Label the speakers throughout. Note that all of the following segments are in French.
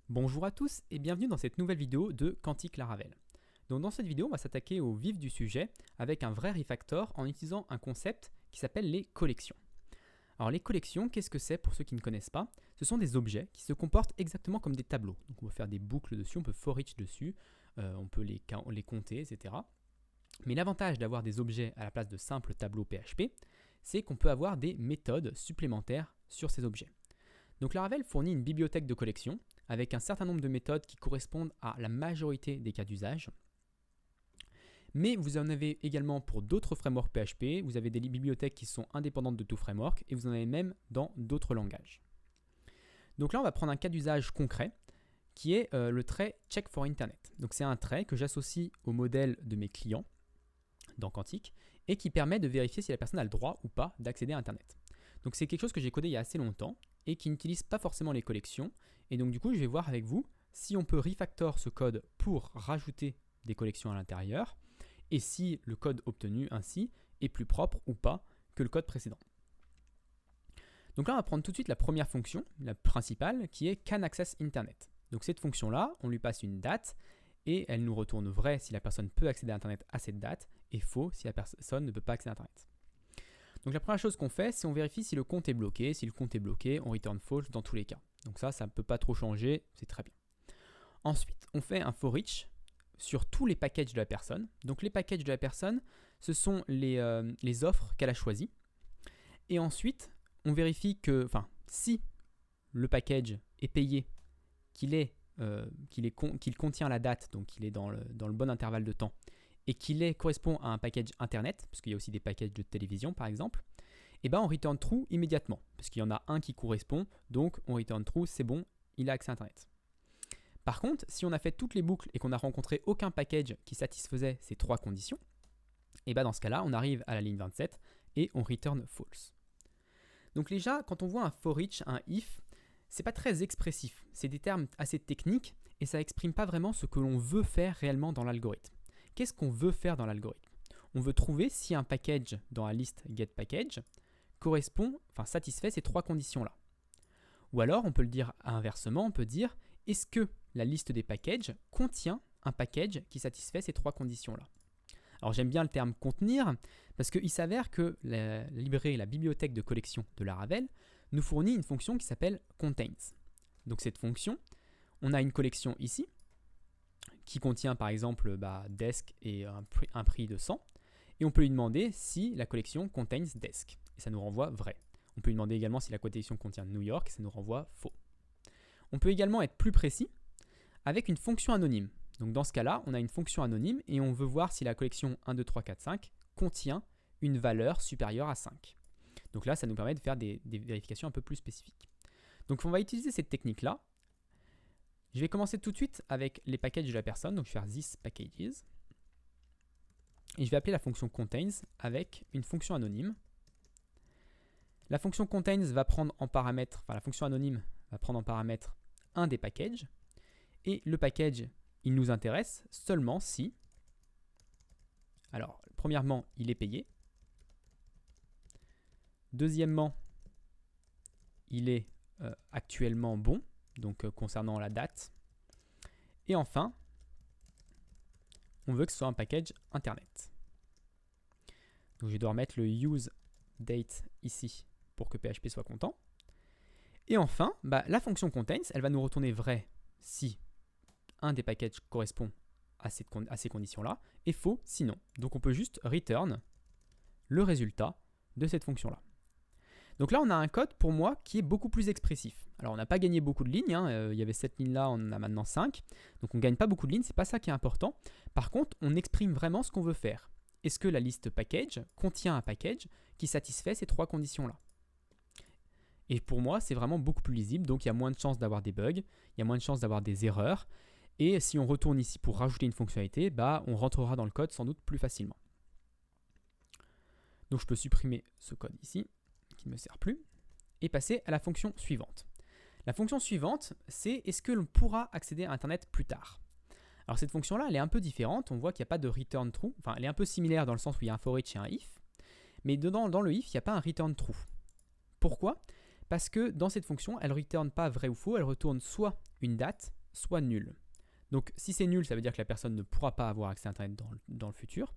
Speaker 1: Bonjour à tous et bienvenue dans cette nouvelle vidéo de Quantique Laravel. Donc dans cette vidéo, on va s'attaquer au vif du sujet avec un vrai refactor en utilisant un concept qui s'appelle les collections. Alors les collections, qu'est-ce que c'est pour ceux qui ne connaissent pas? Ce sont des objets qui se comportent exactement comme des tableaux. Donc on peut faire des boucles dessus, on peut for each dessus, on peut les compter, etc. Mais l'avantage d'avoir des objets à la place de simples tableaux PHP, c'est qu'on peut avoir des méthodes supplémentaires sur ces objets. Donc Laravel fournit une bibliothèque de collections avec un certain nombre de méthodes qui correspondent à la majorité des cas d'usage. Mais vous en avez également pour d'autres frameworks PHP, vous avez des bibliothèques qui sont indépendantes de tout framework et vous en avez même dans d'autres langages. Donc là, on va prendre un cas d'usage concret qui est le trait Check for Internet. Donc c'est un trait que j'associe au modèle de mes clients dans Quantique et qui permet de vérifier si la personne a le droit ou pas d'accéder à Internet. Donc c'est quelque chose que j'ai codé il y a assez longtemps et qui n'utilise pas forcément les collections. Et donc du coup, je vais voir avec vous si on peut refactor ce code pour rajouter des collections à l'intérieur et si le code obtenu ainsi est plus propre ou pas que le code précédent. Donc là, on va prendre tout de suite la première fonction, la principale, qui est can access internet. Donc cette fonction-là, on lui passe une date et elle nous retourne vrai si la personne peut accéder à Internet à cette date et faux si la personne ne peut pas accéder à Internet. Donc la première chose qu'on fait, c'est on vérifie si le compte est bloqué. Si le compte est bloqué, on return false dans tous les cas. Donc ça ne peut pas trop changer, c'est très bien. Ensuite, on fait un for each sur tous les packages de la personne. Donc les packages de la personne, ce sont les offres qu'elle a choisies. Et ensuite, on vérifie que, si le package est payé, qu'il contient la date, donc qu'il est dans le bon intervalle de temps, et qu'il correspond à un package internet, parce qu'il y a aussi des packages de télévision par exemple, et ben on return true immédiatement, parce qu'il y en a un qui correspond, donc on return true, c'est bon, il a accès à internet. Par contre, si on a fait toutes les boucles et qu'on n'a rencontré aucun package qui satisfaisait ces trois conditions, et ben dans ce cas-là, on arrive à la ligne 27 et on return false. Donc déjà, quand on voit un for each, un if, c'est pas très expressif, c'est des termes assez techniques et ça exprime pas vraiment ce que l'on veut faire réellement dans l'algorithme. Qu'est-ce qu'on veut faire dans l'algorithme? On veut trouver si un package dans la liste getPackage satisfait ces trois conditions-là. Ou alors, on peut le dire inversement, on peut dire est-ce que la liste des packages contient un package qui satisfait ces trois conditions-là? Alors j'aime bien le terme contenir parce qu'il s'avère que la librairie, la bibliothèque de collection de Laravel nous fournit une fonction qui s'appelle contains. Donc cette fonction, on a une collection ici qui contient par exemple desk et un prix de 100 et on peut lui demander si la collection contains desk et ça nous renvoie vrai. On peut lui demander également si la collection contient New York et ça nous renvoie faux. On peut également être plus précis avec une fonction anonyme. Donc dans ce cas-là, on a une fonction anonyme et on veut voir si la collection 1, 2, 3, 4, 5 contient une valeur supérieure à 5. Donc là, ça nous permet de faire des vérifications un peu plus spécifiques. Donc on va utiliser cette technique-là. Je vais commencer tout de suite avec les packages de la personne. Donc je vais faire this packages. Et je vais appeler la fonction contains avec une fonction anonyme. La fonction contains va prendre en paramètre, la fonction anonyme va prendre en paramètre un des packages. Et le package, il nous intéresse seulement si, alors premièrement, il est payé. Deuxièmement, il est actuellement bon, donc concernant la date. Et enfin, on veut que ce soit un package internet. Donc je vais devoir mettre le use date ici pour que PHP soit content. Et enfin, la fonction contains, elle va nous retourner vrai si un des packages correspond à ces conditions-là et faux sinon. Donc on peut juste return le résultat de cette fonction-là. Donc là, on a un code pour moi qui est beaucoup plus expressif. Alors on n'a pas gagné beaucoup de lignes, il y avait 7 lignes-là, on en a maintenant 5. Donc on ne gagne pas beaucoup de lignes, c'est pas ça qui est important. Par contre, on exprime vraiment ce qu'on veut faire. Est-ce que la liste package contient un package qui satisfait ces trois conditions-là? Et pour moi, c'est vraiment beaucoup plus lisible, donc il y a moins de chances d'avoir des bugs, il y a moins de chances d'avoir des erreurs. Et si on retourne ici pour rajouter une fonctionnalité, on rentrera dans le code sans doute plus facilement. Donc je peux supprimer ce code ici, qui ne me sert plus, et passer à la fonction suivante. La fonction suivante, c'est est-ce que l'on pourra accéder à Internet plus tard? Alors cette fonction-là, elle est un peu différente, on voit qu'il n'y a pas de return true, elle est un peu similaire dans le sens où il y a un for each et un if, mais dans le if, il n'y a pas un return true. Pourquoi? Parce que dans cette fonction, elle ne returne pas vrai ou faux, elle retourne soit une date, soit nul. Donc si c'est nul, ça veut dire que la personne ne pourra pas avoir accès à Internet dans le futur.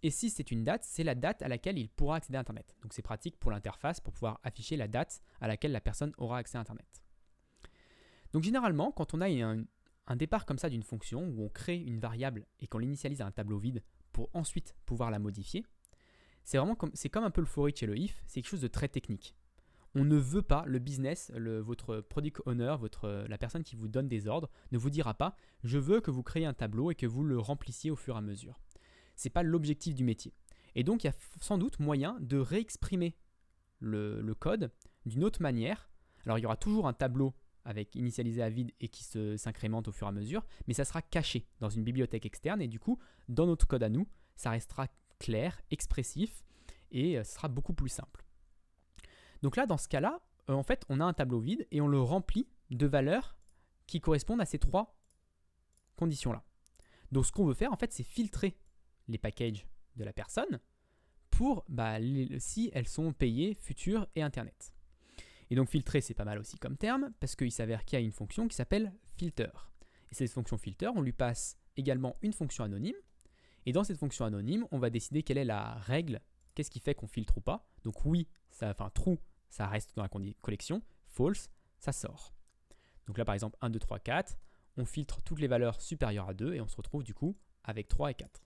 Speaker 1: Et si c'est une date, c'est la date à laquelle il pourra accéder à Internet. Donc c'est pratique pour l'interface pour pouvoir afficher la date à laquelle la personne aura accès à Internet. Donc généralement, quand on a un départ comme ça d'une fonction où on crée une variable et qu'on l'initialise à un tableau vide pour ensuite pouvoir la modifier, c'est comme un peu le for each et le if, c'est quelque chose de très technique. On ne veut pas, le business, votre product owner, la personne qui vous donne des ordres, ne vous dira pas « je veux que vous créiez un tableau et que vous le remplissiez au fur et à mesure ». Ce n'est pas l'objectif du métier. Et donc, il y a sans doute moyen de réexprimer le code d'une autre manière. Alors, il y aura toujours un tableau avec initialisé à vide et qui s'incrémente au fur et à mesure, mais ça sera caché dans une bibliothèque externe et du coup, dans notre code à nous, ça restera clair, expressif et ce sera beaucoup plus simple. Donc là, dans ce cas-là, en fait, on a un tableau vide et on le remplit de valeurs qui correspondent à ces trois conditions-là. Donc, ce qu'on veut faire, en fait, c'est filtrer les packages de la personne pour si elles sont payées, futures et Internet. Et donc, filtrer, c'est pas mal aussi comme terme parce qu'il s'avère qu'il y a une fonction qui s'appelle filter. Et cette fonction filter, on lui passe également une fonction anonyme. Et dans cette fonction anonyme, on va décider quelle est la règle, qu'est-ce qui fait qu'on filtre ou pas. Donc oui, true, ça reste dans la collection. False, ça sort. Donc là, par exemple, 1, 2, 3, 4, on filtre toutes les valeurs supérieures à 2 et on se retrouve du coup avec 3 et 4.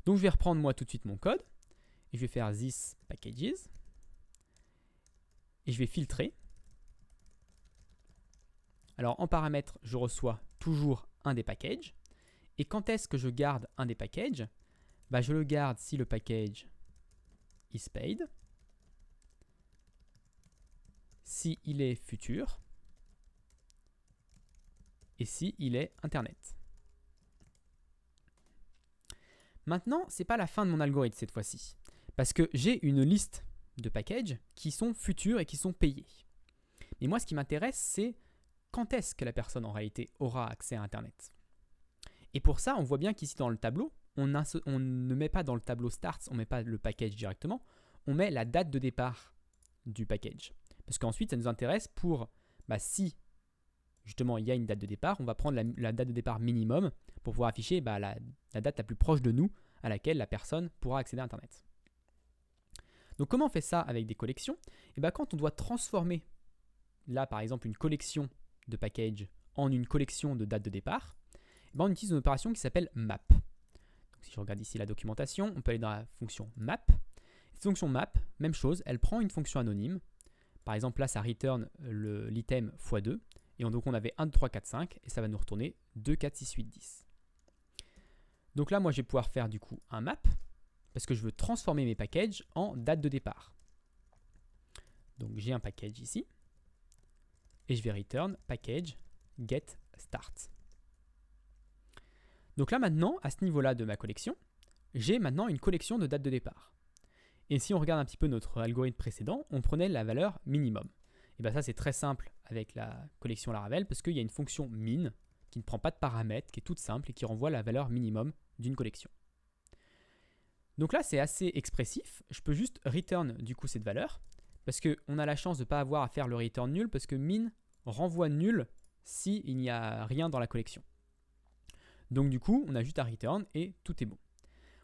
Speaker 1: Donc je vais reprendre moi tout de suite mon code et je vais faire this packages et je vais filtrer. Alors en paramètre, je reçois toujours un des packages. Et quand est-ce que je garde un des packages ? Je le garde si le package is paid, si il est futur et si il est Internet. Maintenant, ce n'est pas la fin de mon algorithme cette fois-ci, parce que j'ai une liste de packages qui sont futurs et qui sont payés. Mais moi, ce qui m'intéresse, c'est quand est-ce que la personne en réalité aura accès à Internet. Et pour ça, on voit bien qu'ici dans le tableau, on ne met pas dans le tableau start, on ne met pas le package directement, on met la date de départ du package. Parce qu'ensuite, ça nous intéresse pour, si justement il y a une date de départ, on va prendre la date de départ minimum pour pouvoir afficher la date la plus proche de nous à laquelle la personne pourra accéder à Internet. Donc comment on fait ça avec des collections ? Quand on doit transformer, là par exemple, une collection de packages en une collection de dates de départ, on utilise une opération qui s'appelle map. Donc, si je regarde ici la documentation, on peut aller dans la fonction map. Cette fonction map, même chose, elle prend une fonction anonyme. Par exemple, là, ça return l'item x2. Et donc, on avait 1, 2, 3, 4, 5. Et ça va nous retourner 2, 4, 6, 8, 10. Donc là, moi, je vais pouvoir faire du coup un map. Parce que je veux transformer mes packages en date de départ. Donc, j'ai un package ici. Et je vais return package get start. Donc là maintenant, à ce niveau-là de ma collection, j'ai maintenant une collection de dates de départ. Et si on regarde un petit peu notre algorithme précédent, on prenait la valeur minimum. Et bien ça c'est très simple avec la collection Laravel parce qu'il y a une fonction min qui ne prend pas de paramètres, qui est toute simple et qui renvoie la valeur minimum d'une collection. Donc là c'est assez expressif, je peux juste return du coup cette valeur parce qu'on a la chance de ne pas avoir à faire le return nul parce que min renvoie nul s'il n'y a rien dans la collection. Donc du coup, on a juste à return et tout est bon.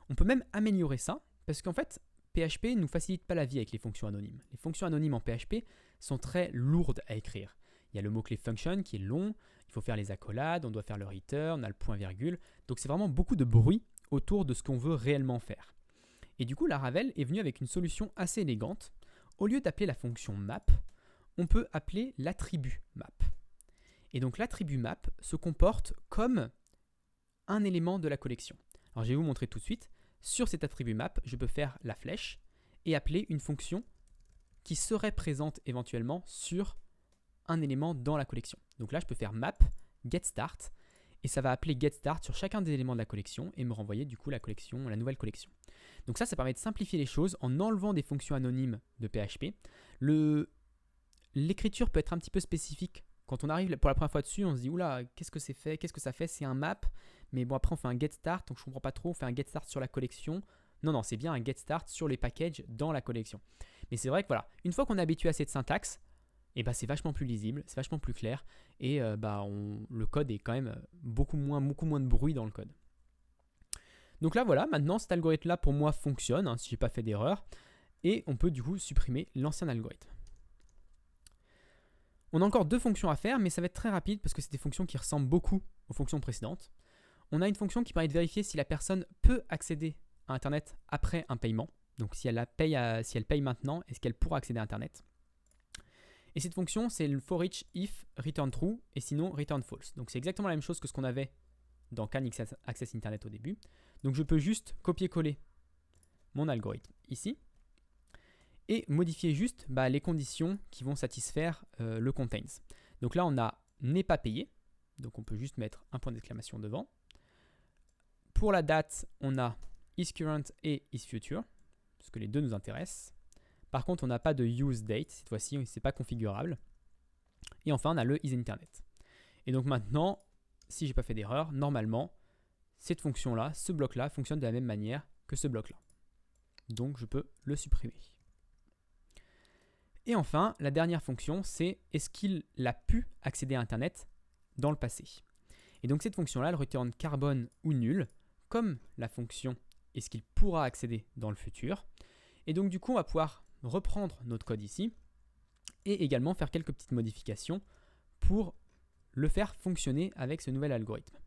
Speaker 1: On peut même améliorer ça parce qu'en fait, PHP ne nous facilite pas la vie avec les fonctions anonymes. Les fonctions anonymes en PHP sont très lourdes à écrire. Il y a le mot-clé function qui est long, il faut faire les accolades, on doit faire le return, on a le point-virgule. Donc c'est vraiment beaucoup de bruit autour de ce qu'on veut réellement faire. Et du coup, Laravel est venu avec une solution assez élégante. Au lieu d'appeler la fonction map, on peut appeler l'attribut map. Et donc l'attribut map se comporte comme un élément de la collection. Alors je vais vous montrer tout de suite. Sur cet attribut map, je peux faire la flèche et appeler une fonction qui serait présente éventuellement sur un élément dans la collection. Donc là, je peux faire map getStart et ça va appeler getStart sur chacun des éléments de la collection et me renvoyer du coup la nouvelle collection. Donc ça permet de simplifier les choses en enlevant des fonctions anonymes de PHP. L'écriture peut être un petit peu spécifique. Quand on arrive pour la première fois dessus, on se dit oula, qu'est-ce que ça fait? C'est un map, mais bon après on fait un getStart, donc je ne comprends pas trop, on fait un getStart sur la collection. Non, c'est bien un getStart sur les packages dans la collection. Mais c'est vrai que voilà, une fois qu'on est habitué à cette syntaxe, et bah, c'est vachement plus lisible, c'est vachement plus clair, et le code est quand même beaucoup moins de bruit dans le code. Donc là voilà, maintenant cet algorithme-là pour moi fonctionne, hein, si je n'ai pas fait d'erreur, et on peut du coup supprimer l'ancien algorithme. On a encore 2 fonctions à faire, mais ça va être très rapide parce que c'est des fonctions qui ressemblent beaucoup aux fonctions précédentes. On a une fonction qui permet de vérifier si la personne peut accéder à Internet après un paiement. Donc si elle paye maintenant, est-ce qu'elle pourra accéder à Internet? Et cette fonction, c'est le for each if return true et sinon return false. Donc c'est exactement la même chose que ce qu'on avait dans Can Access Internet au début. Donc je peux juste copier-coller mon algorithme ici et modifier juste les conditions qui vont satisfaire le contains. Donc là, on a n'est pas payé. Donc on peut juste mettre un point d'exclamation devant. Pour la date, on a is current et is future, parce que les deux nous intéressent. Par contre, on n'a pas de use date, cette fois-ci, ce n'est pas configurable. Et enfin, on a le is internet. Et donc maintenant, si je n'ai pas fait d'erreur, normalement, cette fonction-là, ce bloc-là, fonctionne de la même manière que ce bloc-là. Donc je peux le supprimer. Et enfin, la dernière fonction, c'est est-ce qu'il a pu accéder à Internet dans le passé. Et donc cette fonction-là, elle return carbone ou nul, comme la fonction est-ce qu'il pourra accéder dans le futur. Et donc du coup, on va pouvoir reprendre notre code ici et également faire quelques petites modifications pour le faire fonctionner avec ce nouvel algorithme.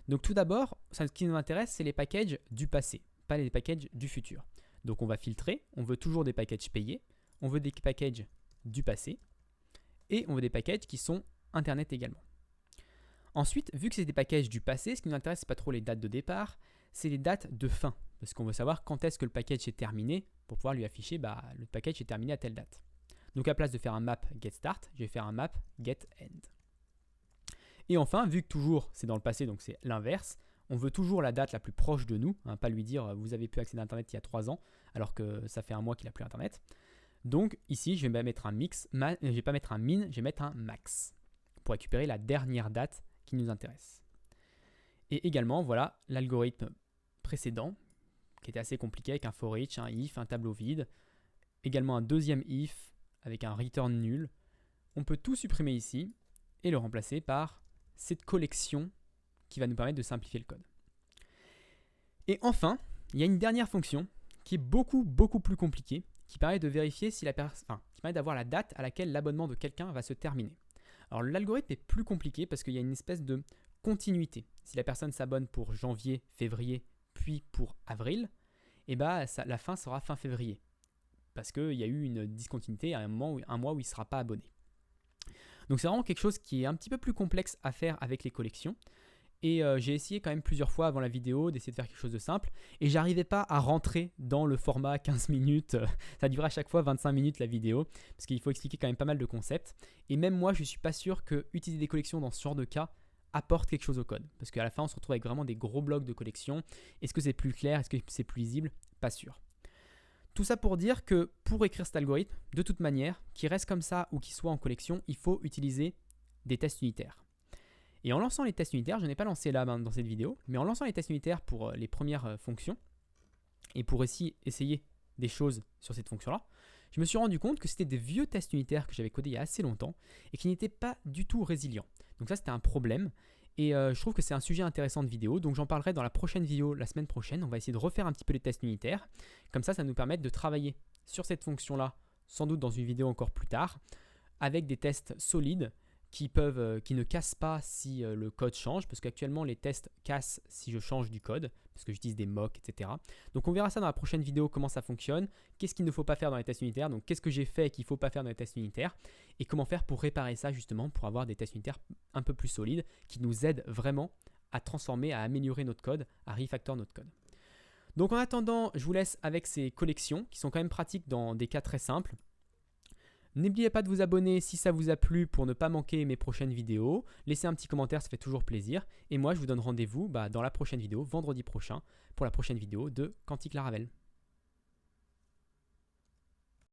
Speaker 1: Donc tout d'abord, ce qui nous intéresse, c'est les packages du passé, pas les packages du futur. Donc on va filtrer, on veut toujours des packages payés, on veut des packages du passé et on veut des packages qui sont Internet également. Ensuite, vu que c'est des packages du passé, ce qui nous intéresse, ce n'est pas trop les dates de départ, c'est les dates de fin. Parce qu'on veut savoir quand est-ce que le package est terminé pour pouvoir lui afficher le package est terminé à telle date. Donc à la place de faire un map getStart, je vais faire un map getEnd. Et enfin, vu que toujours c'est dans le passé, donc c'est l'inverse, on veut toujours la date la plus proche de nous, pas lui dire vous avez pu accéder à Internet il y a 3 ans, alors que ça fait un mois qu'il n'a plus Internet. Donc ici, je vais mettre un mix, je ne vais pas mettre un min, je vais mettre un max pour récupérer la dernière date qui nous intéresse. Et également, voilà l'algorithme précédent qui était assez compliqué avec un for each, un if, un tableau vide, également un deuxième if avec un return nul. On peut tout supprimer ici et le remplacer par cette collection qui va nous permettre de simplifier le code. Et enfin, il y a une dernière fonction qui est beaucoup plus compliquée, qui permet de vérifier si qui permet d'avoir la date à laquelle l'abonnement de quelqu'un va se terminer. Alors l'algorithme est plus compliqué parce qu'il y a une espèce de continuité. Si la personne s'abonne pour janvier, février, puis pour avril, la fin sera fin février. Parce qu'il y a eu une discontinuité à un mois où il ne sera pas abonné. Donc c'est vraiment quelque chose qui est un petit peu plus complexe à faire avec les collections. Et j'ai essayé quand même plusieurs fois avant la vidéo d'essayer de faire quelque chose de simple. Et j'arrivais pas à rentrer dans le format 15 minutes. Ça durait à chaque fois 25 minutes la vidéo. Parce qu'il faut expliquer quand même pas mal de concepts. Et même moi, je ne suis pas sûr que utiliser des collections dans ce genre de cas apporte quelque chose au code. Parce qu'à la fin, on se retrouve avec vraiment des gros blocs de collections. Est-ce que c'est plus clair? Est-ce que c'est plus lisible? Pas sûr. Tout ça pour dire que pour écrire cet algorithme, de toute manière, qu'il reste comme ça ou qu'il soit en collection, il faut utiliser des tests unitaires. Et en lançant les tests unitaires, je n'ai pas lancé là dans cette vidéo, mais en lançant les tests unitaires pour les premières fonctions et pour essayer des choses sur cette fonction-là, je me suis rendu compte que c'était des vieux tests unitaires que j'avais codés il y a assez longtemps et qui n'étaient pas du tout résilients. Donc ça, c'était un problème. Et je trouve que c'est un sujet intéressant de vidéo, donc j'en parlerai dans la prochaine vidéo la semaine prochaine. On va essayer de refaire un petit peu les tests unitaires. Comme ça nous permet de travailler sur cette fonction-là, sans doute dans une vidéo encore plus tard, avec des tests solides qui ne cassent pas si le code change, parce qu'actuellement les tests cassent si je change du code, parce que j'utilise des mocks, etc. Donc on verra ça dans la prochaine vidéo, comment ça fonctionne, qu'est-ce qu'il ne faut pas faire dans les tests unitaires, donc qu'est-ce que j'ai fait et qu'il ne faut pas faire dans les tests unitaires, et comment faire pour réparer ça justement, pour avoir des tests unitaires un peu plus solides, qui nous aident vraiment à transformer, à améliorer notre code, à refactor notre code. Donc en attendant, je vous laisse avec ces collections, qui sont quand même pratiques dans des cas très simples. N'oubliez pas de vous abonner si ça vous a plu pour ne pas manquer mes prochaines vidéos. Laissez un petit commentaire, ça fait toujours plaisir. Et moi, je vous donne rendez-vous dans la prochaine vidéo, vendredi prochain, pour la prochaine vidéo de Quantique Laravel.